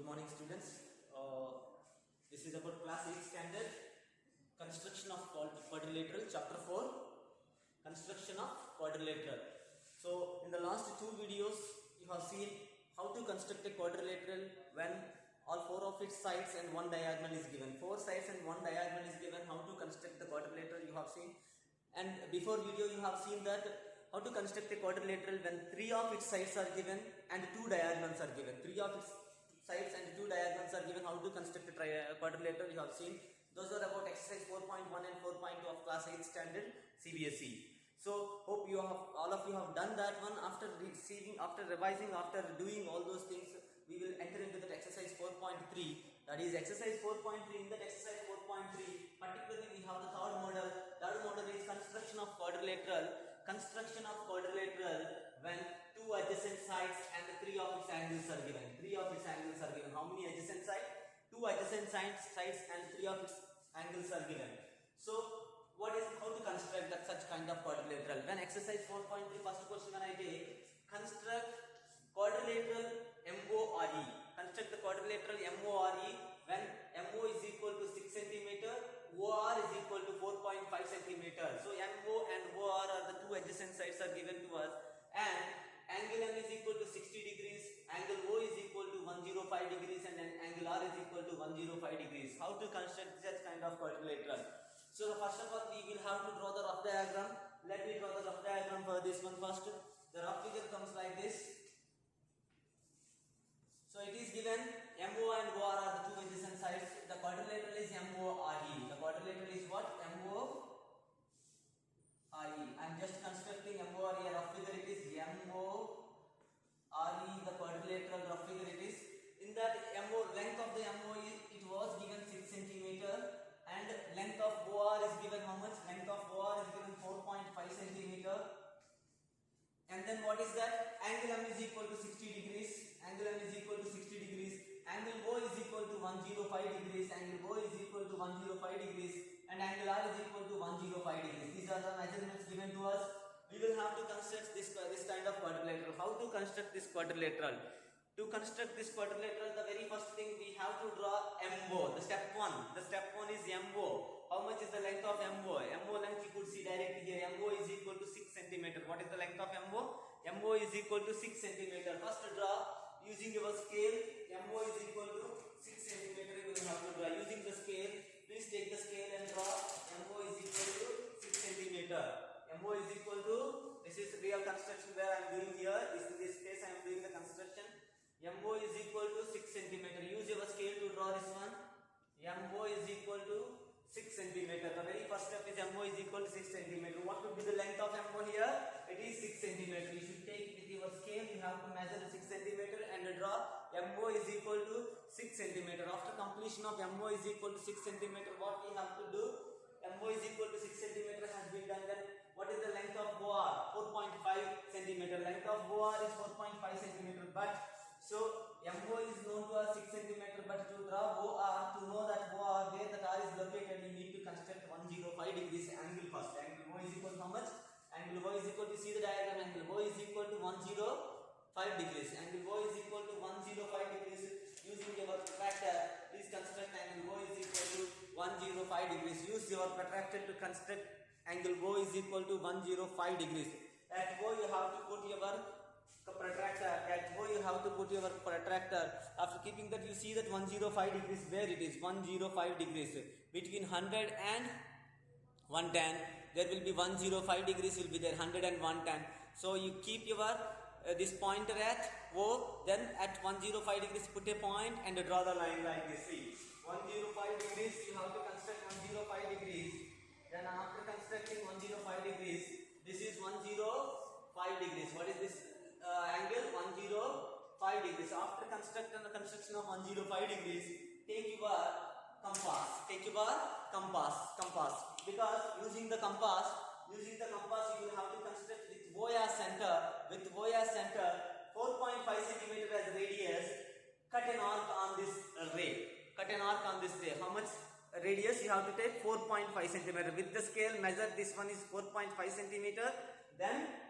morning, students. This is about class 8 standard construction of quadrilateral, chapter 4, construction of quadrilateral. So in the last two videos you have seen how to construct a quadrilateral when all four of its sides and one diagonal is given. Four sides and one diagonal is given. How to construct the quadrilateral you have seen, and before video you have seen that how to construct a quadrilateral when three of its sides are given and two diagonals are given. Three of its sides and two diagonals are given. How to construct a quadrilateral you have seen. Those are about exercise 4.1 and 4.2 of class 8 standard CBSE. So hope you have, all of you have done that one. After revising, after doing all those things, we will enter into that exercise 4.3. That is exercise 4.3. In that exercise 4.3, particularly we have the third model. Third model is construction of quadrilateral. Construction of quadrilateral when two adjacent sides and three of its angles are given. Three of its angles are given. How many adjacent sides? Two adjacent sides and three of its angles are given. So how to construct that such kind of quadrilateral? When exercise 4.3, first question when I take, construct quadrilateral MORE. Construct the quadrilateral MORE when MO is equal to 6 cm, OR is equal to 4.5 cm. So MO and OR are the two adjacent sides are given to us, and angle M is equal to 60 degrees, angle O is equal to 105 degrees, and angle R is equal to 105 degrees. How to construct such kind of quadrilateral? So first of all we will have to draw the rough diagram. Let me draw the rough diagram for this one first. The rough figure comes like this. So it is given MO and OR are the two adjacent sides. The quadrilateral is MORE. The quadrilateral is what? MORE. I am just constructing MORE. Rough figure it is MORE. The quadrilateral rough figure it is. In that length of the MO it was given 6 cm. And length of OR is given how much? Length of OR is given 4.5 cm. And then what is that? Angle M is equal to 60 degrees. Angle M is equal to 60 degrees. Angle O is equal to 105 degrees. Angle O is equal to 105 degrees. And angle R is equal to 105 degrees. These are the measurements given to us. We will have to construct this kind of quadrilateral. How to construct this quadrilateral? To construct this quadrilateral, the very first thing we have to draw MO. The step one is MO. How much is the length of MO? MO length you could see directly here. MO is equal to 6 cm. What is the length of MO? MO is equal to 6 cm. First draw using your scale. MO is equal to 6 cm. You will have to draw using the scale. Please take the scale and draw. MO is equal to 6 cm. MO is equal to, this is real construction where I am doing here. In this case I am doing the construction. MO is equal to 6 cm. Use your scale to draw this one. MO is equal to 6 cm. The very first step is MO is equal to 6 cm. What would be the length of MO here? It is 6 cm. You should take with your scale. You have to measure 6 cm and draw. MO is equal to 6 cm. After completion of MO is equal to 6 cm, what we have to do? MO is equal to 6 cm has been done. Then what is the length of OR? 4.5 cm. Length of OR is 4.5 cm. But so MO is known to us 6 cm, but to draw OR, to know that OR where the car is located, you need to construct 105 degrees angle first. Angle O is equal to how much? Angle O is equal to, see the diagram, angle O is equal to 105 degrees. Angle O is equal to 105 degrees. Using your protractor, please construct angle O is equal to 105 degrees. Use your protractor to construct angle O is equal to 105 degrees. At O you have to put your protractor. At O you have to put your protractor. After keeping that, you see that 105 degrees where it is 105 degrees between 100 and 110. There will be 105 degrees will be there, 100 and 110. So you keep your this pointer at O, then at 105 degrees put a point and draw the line like this. See, 105 degrees you have to construct 105 degrees. Then after constructing 105 degrees, this is 105 degrees. What is this? Angle 105 degrees. After construction of 105 degrees, take your compass. Because using the compass you will have to construct with voya center 4.5 cm as radius. Cut an arc on this ray. How much radius you have to take? 4.5 cm. With the scale measure, this one is 4.5 cm. Then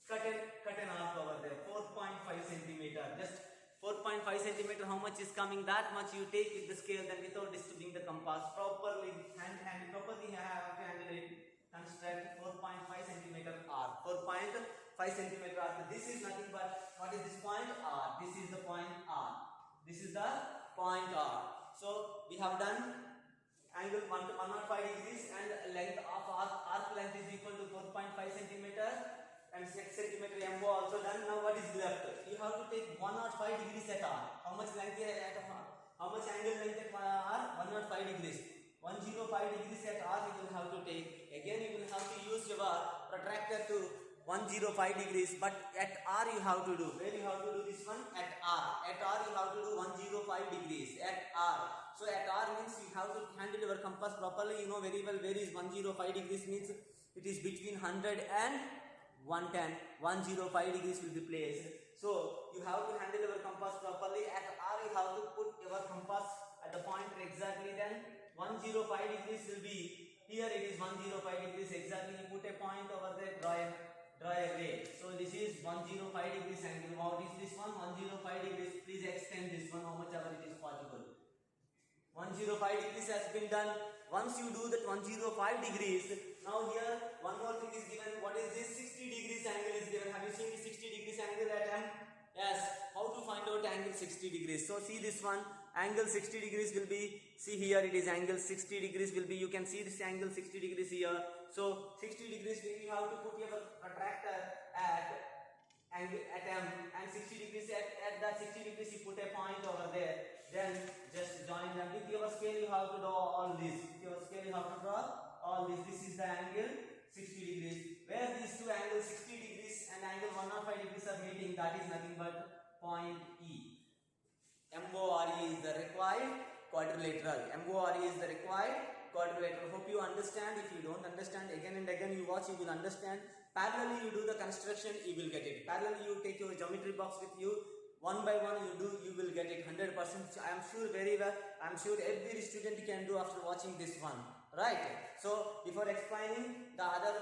cut an arc over there, 4.5 cm. Just 4.5 4.5 centimeter, how much is coming? That much you take with the scale, then without disturbing the compass, properly properly have to handle it. Construct 4.5 centimeter arc. 4.5 centimeter arc. This is nothing but, what is this point? R. This is the point R. This is the point R. So we have done angle 105 degrees, and length of arc length is equal to 4.5 centimeter, and 6 centimeter MO also done. Now what is left? You have to take 105 degrees at R. How much length at R? How much angle length at R? 105 degrees. 105 degrees at R you will have to take. Again you will have to use your protractor to 105 degrees, but at R you have to do. Where you have to do this one? At R. At R you have to do 105 degrees. At R. So at R means you have to handle your compass properly. You know very well where is 105 degrees means it is between 100 and 110. 105 degrees will be placed. So you have to handle your compass properly. At R you have to put your compass at the point exactly. Then 105 degrees will be here. It is 105 degrees exactly. You put a point over there. Draw a ray. So this is 105 degrees angle. What is this one? 105 degrees. Please extend this one how much ever it is possible. 105 degrees has been done. Once you do that 105 degrees, now here one more thing is given. What is this? 60 degrees angle is given. Have you seen the 60 degrees angle at M? Yes. How to find out angle 60 degrees? So see this one. Angle 60 degrees will be, see here it is angle 60 degrees will be, you can see this angle 60 degrees here. So 60 degrees you have to put your protractor at angle at M, and 60 degrees at that 60 degrees you put a point over there. Then just join them. With your scale you have to draw all this. With your scale you have to draw all this. This is the angle 60 degrees. Where these two angles 60 degrees and angle 105 degrees are meeting, that is nothing but point E. MORE is the required quadrilateral. MORE is the required quadrilateral. Hope you understand. If you don't understand, again and again you watch, you will understand. Parallelly you do the construction, you will get it. Parallelly you take your geometry box with you. One by one you do, you will get it 100%. I am sure very well. I am sure every student can do after watching this one. Right? So before explaining the other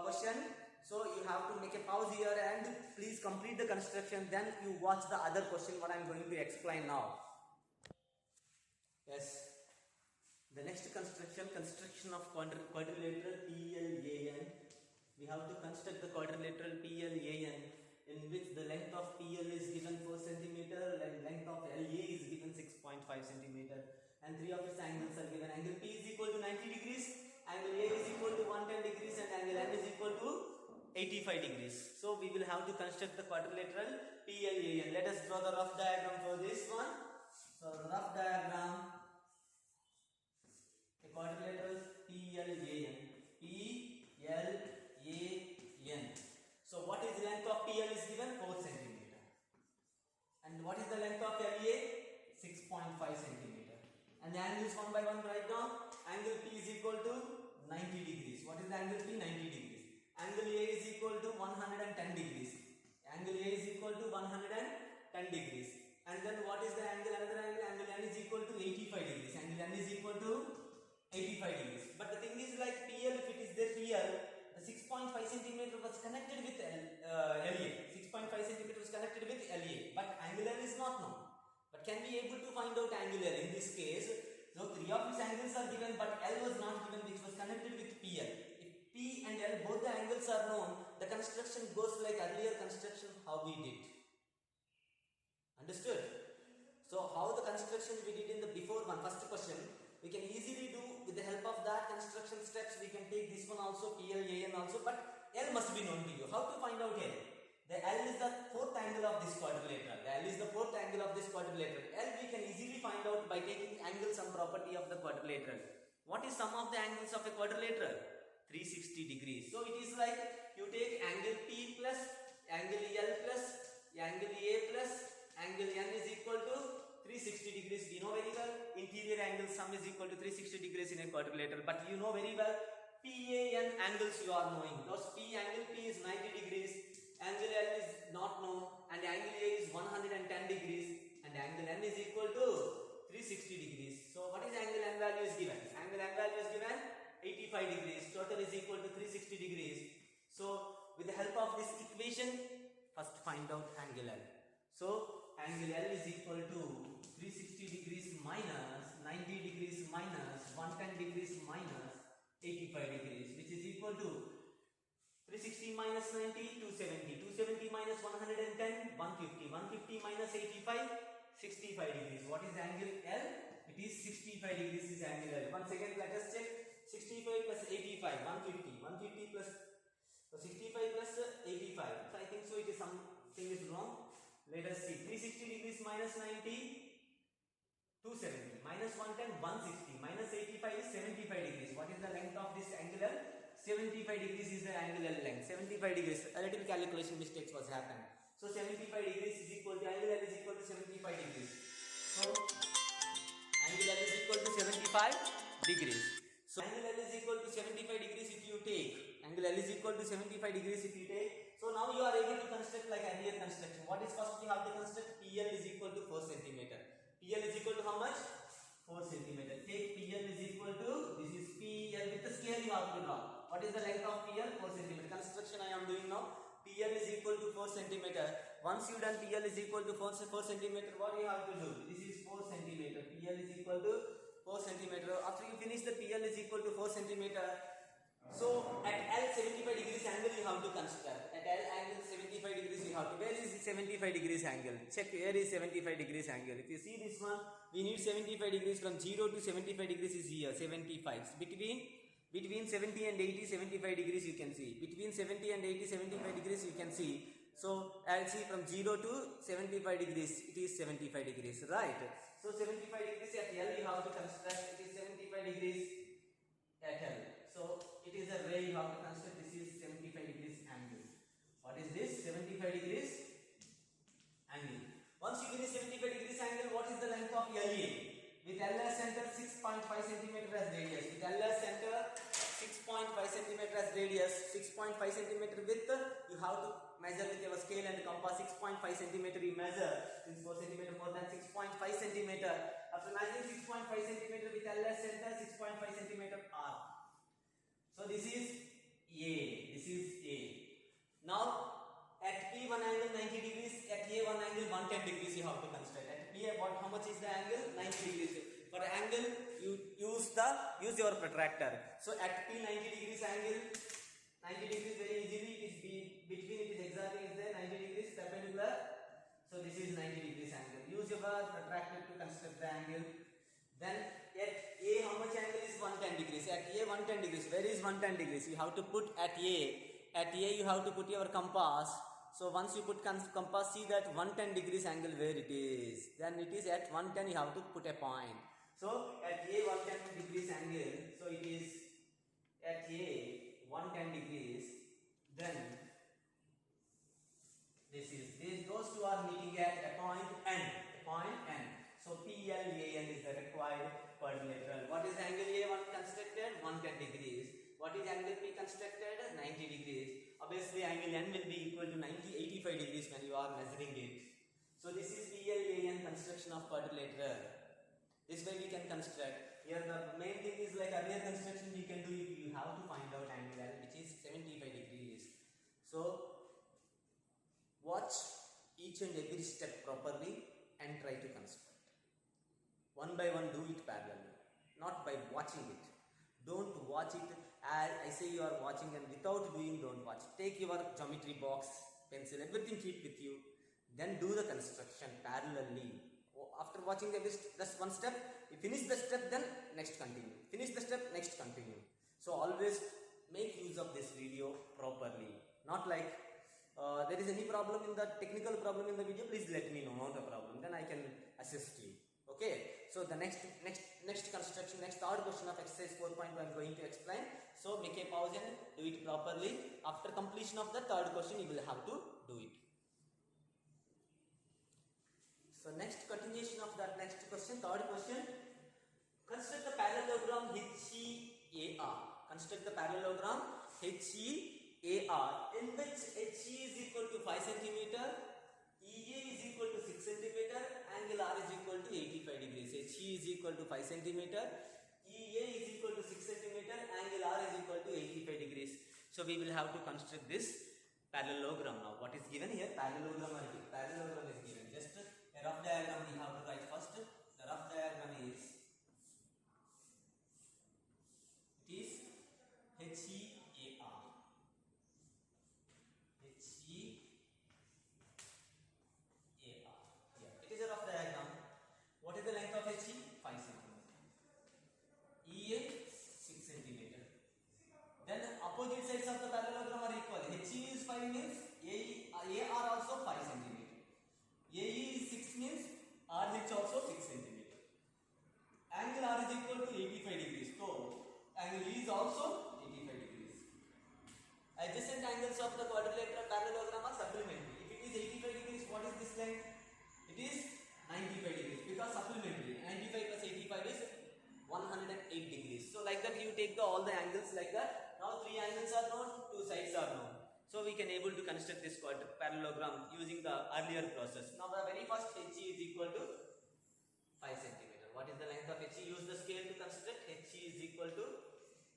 question, so you have to make a pause here and please complete the construction. Then you watch the other question what I am going to explain now. Yes. The next construction of quadrilateral PLAN. We have to construct the quadrilateral PLAN, in which the length of PL is given 4 cm and length of LA is given 6.5 cm, and three of its angles are given. Angle P is equal to 90 degrees, angle A is equal to 110 degrees, and angle N is equal to 85 degrees. So we will have to construct the quadrilateral PLAN. Let us draw the rough diagram for this one. So rough diagram, a quadrilateral PLAN. So what is the length of PL is given? 4 cm. And what is the length of LA? 6.5 cm. And the angles one by one write down. Angle P is equal to 90 degrees. What is the angle P? 90 degrees. Angle A is equal to 110 degrees. Angle A is equal to 110 degrees. And then what is the angle? Another angle? Angle N is equal to 85 degrees. Angle N is equal to 85 degrees. But the thing is like PL, if it is there PL, the 6.5 cm was connected with LA. 6.5 cm was connected with LA. But angle N is not known. But can we able to find out angle L? In this case, so three of its angles are given, but L was not given, which was connected with PL. If P and L, both the angles are known, the construction goes like earlier construction how we did. Understood? So how the construction we did in the before one, first question, we can easily do with the help of that construction steps. We can take this one also, PLAN also, but L must be known to you. How to find out L? The L is the fourth angle of this quadrilateral. The L is the fourth angle of this quadrilateral. L we can easily find out by taking angle sum property of the quadrilateral. What is sum of the angles of a quadrilateral? 360 degrees. So it is like you take angle P plus angle L plus angle A plus angle N is equal to 360 degrees. We know very well interior angle sum is equal to 360 degrees in a quadrilateral. But you know very well PAN angles you are knowing. Those angle P is 90 degrees, angle L is not known, and angle A is 110 degrees, and angle N is equal to 360 degrees. So what is angle N value is given? Angle N value is given 85 degrees. Total is equal to 360 degrees. So with the help of this equation, first find out angle L. So angle L is equal to 360 degrees minus 90 degrees minus 110 degrees minus 85 degrees, which is equal to 360 minus 90, 270. 270 minus 110, 150. 150 minus 85, 65 degrees. What is angle L? It is 65 degrees is angle L. Once again, let us check. 65 plus 85, 150. 150 plus 65 plus 85. So I think so it is something is wrong. Let us see. 360 degrees minus 90, 270. Minus 110, 160. Minus 85 is 75 degrees. What is the length of this angle L? 75 degrees is the angular length. 75 degrees. A little calculation mistakes was happened. So 75 degrees is equal to angle L is equal to 75 degrees. So angle L is equal to 75 degrees. So angle L is equal to 75 degrees if you take. Angle L is equal to 75 degrees if you take. So now you are able to construct like earlier construction. What is first we have to construct? PL is equal to 4 centimeter. PL is equal to how much? 4 centimeter. Take PL is equal to, this is PL with the scale you have to draw. What is the length of PL? 4 centimeter. Construction I am doing now. PL is equal to 4 centimeter. Once you done PL is equal to 4 centimeter, what you have to do? This is 4 centimeter. PL is equal to 4 centimeter. After you finish the PL is equal to 4 centimeter. So at L 75 degrees angle you have to construct. At L angle 75 degrees you have to. Where is the 75 degrees angle? Check where is 75 degrees angle. If you see this one, we need 75 degrees from 0 to 75 degrees is here. 75. Between 70 and 80, 75 degrees you can see. Between 70 and 80, 75 degrees you can see. So I'll see from 0 to 75 degrees. It is 75 degrees, right? So 75 degrees at L you have to construct. It is 75 degrees at L. So it is a ray you have to construct. This is 75 degrees angle. What is this? 75 degrees angle. Once you finish 75 degrees angle, what is the length of LA? With LS center 6.5 cm as radius. With LS center 6.5 cm as radius, 6.5 cm width, you have to measure with your scale and compass. 6.5 cm you measure. Since 4 cm more than 6.5 cm. After measuring 6.5 cm with LS center, 6.5 cm R. So this is A. This is A. Now at P one angle 90 degrees, at A one angle 110 degrees you have to construct. At P what how much is the angle? 90 degrees. For angle you use your protractor. So at P 90 degrees angle, 90 degrees very easily it is between it is exactly is there 90 degrees perpendicular. So this is 90 degrees angle. Use your protractor to construct the angle. Then at A how much angle is 110 degrees. At A 110 degrees. Where is 110 degrees? You have to put at A. At A you have to put your compass. So once you put compass, see that 110 degrees angle where it is. Then it is at 110 you have to put a point. So at A 110 degrees angle. So it is at A 110 degrees. Then those two are meeting at a point N. So PLAN is the required quadrilateral. What is angle A1 constructed? 110 degrees. What is angle P constructed? 90 degrees. Obviously angle N will be equal to 85 degrees when you are measuring it. So this is PLAN construction of quadrilateral. This way we can construct. Here the main thing is like earlier construction we can do if you have to find out angle L, which is 75 degrees. So watch each and every step properly and try to construct. One by one do it parallelly, not by watching it. Don't watch it as I say you are watching and without doing don't watch. Take your geometry box, pencil, everything keep with you. Then do the construction parallelly. After watching just one step, you finish the step, then next continue. Finish the step, next continue. So always make use of this video properly. Not like there is any problem in the technical problem in the video, please let me know, not a problem. Then I can assist you. Okay, so the next construction, next third question of exercise 4.2 I am going to explain. So make a pause and do it properly. After completion of the third question, you will have to do it. So next continuation of that next question, third question. Construct the parallelogram HEAR. Construct the parallelogram HEAR in which HE is equal to 5 cm, EA is equal to 6 cm, angle R is equal to 85 degrees. HE is equal to 5 cm, EA is equal to 6 cm, angle R is equal to 85 degrees. So we will have to construct this parallelogram now. What is given here? Parallelogram is given. Just a RH also 6 centimeter. Angle R is equal to 85 degrees. So angle E is also 85 degrees. Adjacent angles of the quadrilateral parallelogram are supplementary. If it is 85 degrees, what is this length? It is 95 degrees because supplementary. 95 plus 85 is 108 degrees. So like that you take all the angles like that. Now 3 angles are known, 2 sides are known. So we can able to construct this parallelogram using the earlier process. Now the very first HE is equal to 5 centimeter. What is the length of HE? Use the scale to construct. HE is equal to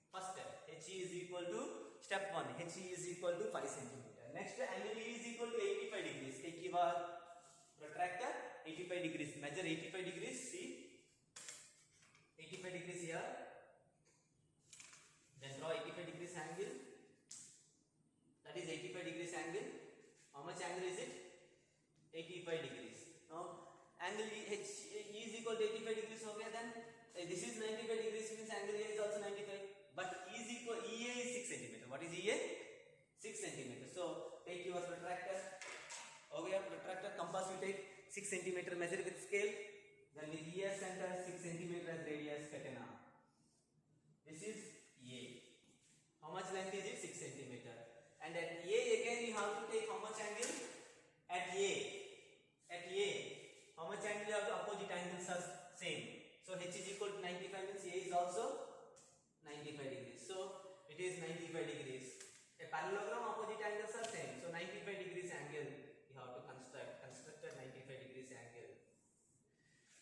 first step. HE is equal to step 1. HE is equal to 5 centimeter. Next angle E is equal to 85 degrees. Take your protractor 85 degrees. Measure 85 degrees. See 85 degrees here. Then draw 85 degrees angle. That is 85 degrees angle. How much angle is it? 85 degrees. Now angle E is equal to 85 degrees. Okay, then this is 95 degrees means angle A is also 95. But EA is 6 centimeter. What is EA? 6 centimeter. So take your protractor. Over here, protractor compass you take 6 centimeter. Measure with scale. Then with EA center 6 centimeter as radius cut an arc. This is A. How much length is it? 6 centimeter. And at A again you have to take how much angle? At A. At A. How much angle you have to? Opposite angles are same. So H is equal to 95 means A is also 95 degrees. So it is 95 degrees. A parallelogram opposite angles are same. So 95 degrees angle you have to construct. Construct a 95 degrees angle.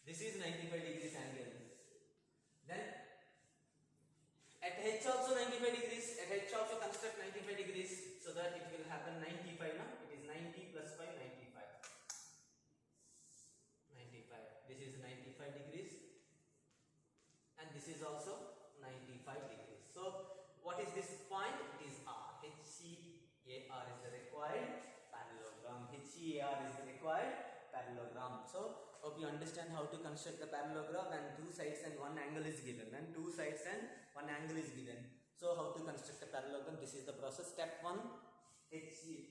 This is 95 degrees angle. Then at H also 95 degrees. At H also construct 95 degrees. So that it will happen 95 now. It is 90 plus 5, 95. 95. This is 95 degrees. And this is also 95 degrees. So what is this point? It is R. HEAR is the required parallelogram. HEAR is the required parallelogram. So hope you understand how to construct the parallelogram and 2 sides and 1 angle is given. And 2 sides and 1 angle is given. So how to construct a parallelogram? This is the process. Step 1,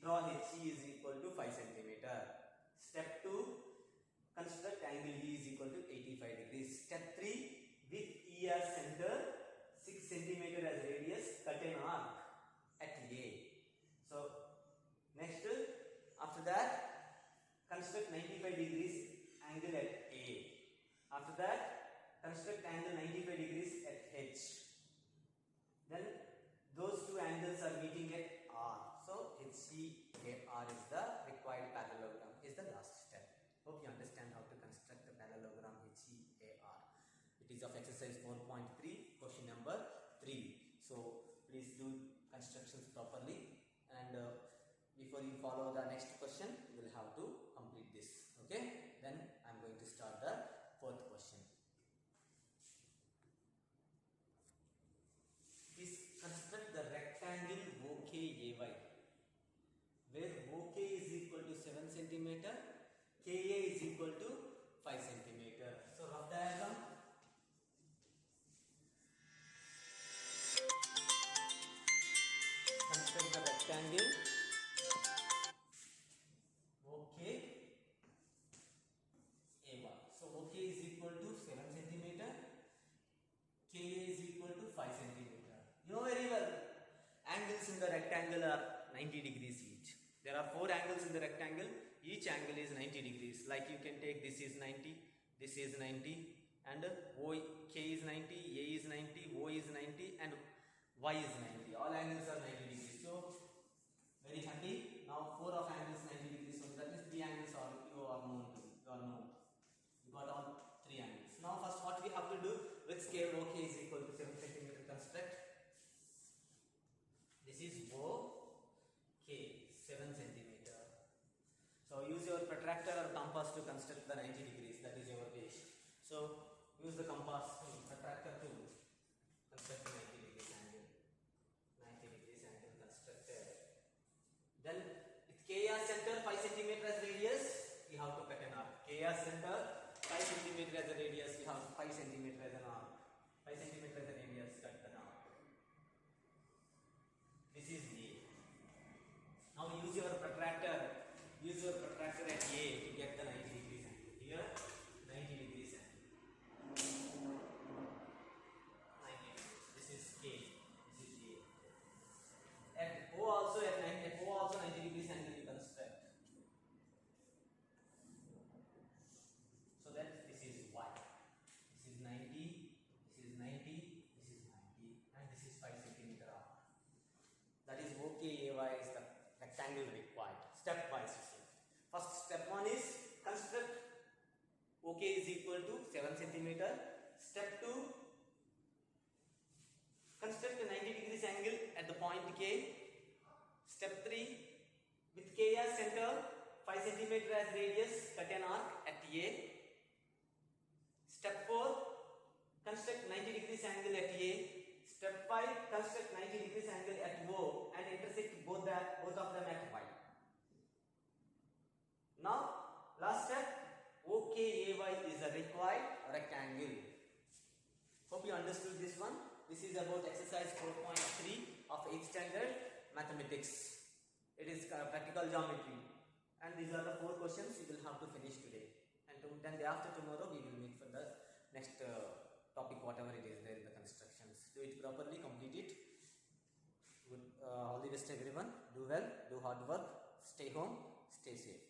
draw HE is equal to 5 centimeter. Step 2, construct angle E is equal to 85 degrees. Step 3, with ER center 6 centimeter as radius, cut an arc at A. So next, after that, construct 95 degrees angle at A. After that, construct angle 95 degrees at H. Then those 2 angles are meeting at R. So HEAR is the required parallelogram. Is the last step. Hope you understand how to construct the parallelogram HEAR. It is of exercise 4.3, question number 3. So please do constructions properly. And before you follow the next question, you will have to complete this. Okay? Then I am going to start the 4th question. Please construct the rectangle OKAY, where OK is equal to 7 centimeter, KA is equal to 5 centimeter. So rough diagram. Construct the rectangle OKAY. So OK is equal to 7 centimeter, KA is equal to 5 centimeter. You know very well, angles in the rectangle are 90 degrees each. There are 4 angles in the rectangle. Each angle is 90 degrees. Like you can take this is 90, this is 90, and K is 90, A is 90, O is 90, and Y is 90. All angles are 90 degrees. So very happy. Now 4 of angles 90 degrees. So that means 3 angles are you are known to me. You are known. You got all 3 angles. Now first what we have to do with scale OK is equal to 7 centimeter construct. This is OK 7 centimeter. So use your protractor or compass to construct the 90 degrees. That is your base. So use the compass protractor to construct the 90 degrees angle. 90 degrees angle constructed. Then with KR center 5 centimeter as radius, you have to cut an arc. KR center 5 centimeter as a radius, you have 5 centimeter as an arc. 5 centimeter as a radius, cut the arc. This is A. Now use your protractor. Use your protractor at A to get the 90 degrees angle. Here 90 OK is equal to 7 centimeter. Step 2, construct a 90 degrees angle at the point K. Step 3, with K as center, 5 centimeter as radius, cut an arc at A. Step 4, construct 90 degrees angle at A. Step 5, construct 90 degrees angle at O and intersect both of them at Y. Now, last step, OKAY is a required rectangle. Hope you understood this one. This is about exercise 4.3 of 8th standard mathematics. It is practical geometry, and these are the 4 questions you will have to finish today. And then day after tomorrow we will meet for the next topic, whatever it is there in the constructions. Do it properly, complete it. Good. All the best everyone. Do well, do hard work, stay home, stay safe.